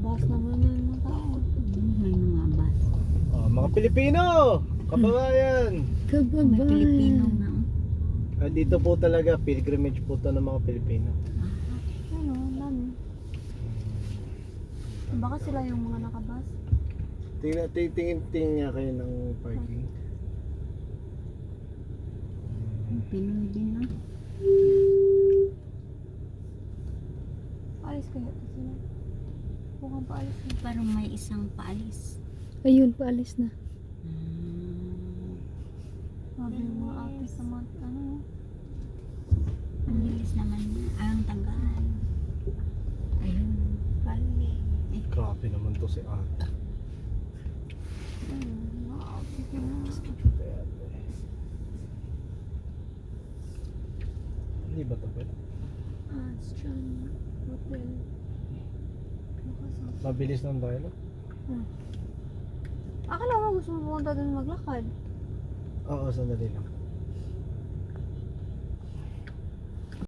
bus naman na mga tao. May mga bus. Oh, mga Pilipino! Kababayan! May Pilipino nga. Dito po talaga, pilgrimage po to ng mga Pilipino. Ano, dami. Baka sila yung mga nakabus. Tingin nga kayo ng parking. Pinoy din na. Paalis kaya ito sila. Mukhang paalis na. Parang may isang paalis. Ayun, paalis na. Sabi yung mga ate sa mga ano. Ang bilis naman niya. Ang tagal. Ayun. Pali. Grabe naman to si ate. Mga ate ka na. Hindi ba ito pwede? Astron Hotel. Nakasama. Mabilis lang tayo, no? Akala mo gusto mo pumunta dun maglakad. Oo, sandali lang.